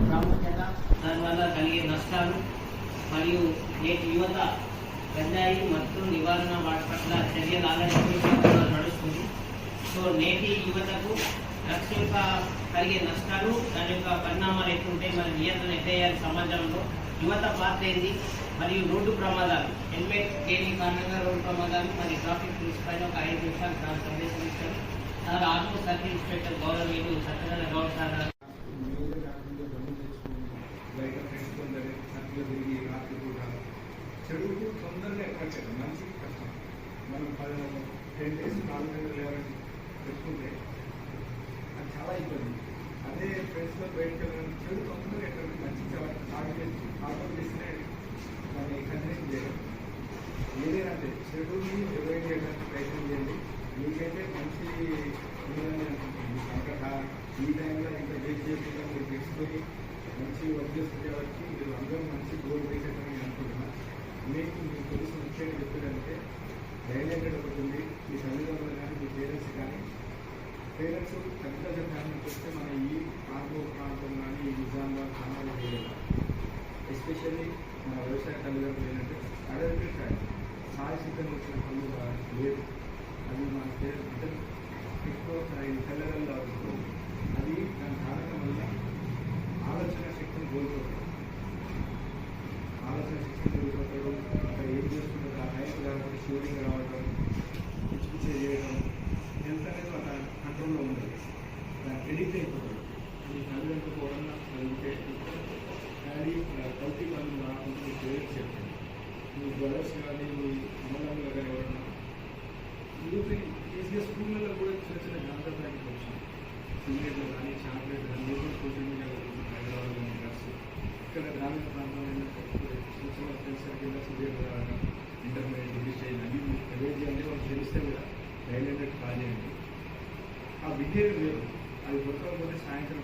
ప్రాముఖ్యత, దానివల్ల కలిగే నష్టాలు మరియు నేటి యువత గంజాయి మత్తు నివారణ వాటి పట్ల చర్యలు ఆల్రెడీ నడుస్తుంది. సో నేటి యువతకు డ్రగ్స్ యొక్క కలిగే నష్టాలు, దాని యొక్క పరిణామాలు ఎట్లుంటాయి, మరి నియంత్రణ ఎట్టేయాలి, సమాజంలో యువత పాత్ర ఏంది, మరియు రోడ్డు ప్రమాదాలు, హెల్మెట్ లేని కారణంగా రోడ్డు ప్రమాదాలు, మరి ట్రాఫిక్ రూల్స్ పైన ఒక 5 నిమిషాలు సందేశం ఇచ్చారు. సార్ ఆర్మూర్ సర్కిల్ ఇన్స్పెక్టర్ గౌరవనీయులు సత్యనారాయణ గౌడ్ సార్ చెడుకు తొందరగా ఎక్కట్లేదు, మనిషికి కష్టం. మనం 10 days 4 గంటలు లేవని పెట్టుకుంటే అది చాలా ఇబ్బంది. అదే ఫ్రెండ్స్లో బయటకు వెళ్ళడం చెడు తొందరగా ఎక్కడికి మంచిగా ఆటో చేసినే దాన్ని కంటిన్యూ చేయడం. ఏదైనా అంటే చెడుని అవాయిడ్ చేయడానికి ప్రయత్నం చేయండి. మీకైతే మంచి ఉందని అనుకుంటుంది. కనుక ఈ టైంలో ఇంకా వెయిట్ చేయకుండా మీరు తెచ్చుకొని మంచి వర్క్ చేస్తుంది కాబట్టి మీరు అందరూ మంచి గోల్ వేసేటని అనుకుంటున్నాను. మీకు తెలిసిన ముఖ్యంగా చెప్పారంటే డైలెంటెడ్ అవుతుంది. మీ తల్లిదండ్రులు కానీ మీ పేరెంట్స్ కానీ అగ్రికల్చర్ ఫ్యామిలీకి వస్తే మన ఈ ఆర్మూర్ ప్రాంతం కానీ ఈ నిజామాబాద్ ఖానాలు వేయాలి. ఎస్పెషల్లీ మన వ్యవసాయ తల్లిదండ్రులు ఏంటంటే అడల్టరీ ఫ్యామిలీ సాయసిద్ధంగా వచ్చిన పనులు లేదు. అది మన అంటే ఎక్కువ తెల్లగల్లో అది దాని కారణం వల్ల ఆలోచన శక్తిని కోల్పోతాడు. ఆలోచన శక్తిని కోల్పోతాడు. ఇంకా ఏం చేస్తుంటారు ఆ టైంకి కాబట్టి షూటింగ్ రావడం, పిచ్చి పిచ్చి చేయడం, హెల్త్ అనేది ఒక కంట్రోల్లో ఉండదు. దానికి ఎడిక్ట్ అయిపోతాడు. ఈ తల్లిదండ్రులు కూడా చదివితే డాడీ కల్తీ పనులు రాకుండా మీ పేరెంట్స్ చెప్పండి. మీ బ్రదర్స్ కానీ మీ అమ్మగారు కానీ ఎవరన్నా ఈజీగా స్కూళ్ళలో కూడా చిన్న చిన్న జాగ్రత్తలు వచ్చినాయి. సిగరెట్లు కానీ చాక్లెట్ కానీ మీరు సోషల్ మీడియాలో హైదరాబాద్లో డ్రగ్స్ ఇక్కడ గ్రామీణ ప్రాంతంలో చిన్న చిన్న ఫ్రెండ్స్ కింద సిగరెట్ తాగడం, ఇంటర్మీడియట్ డిగ్రీ స్టేజ్ అవి అవేజ్ చేయండి. వాళ్ళు తెలిస్తే కూడా డైలెంటెడ్ కాజేయండి. ఆ బిహేవియర్ వేరు. అది కొట్టుకోకపోతే సాయంత్రం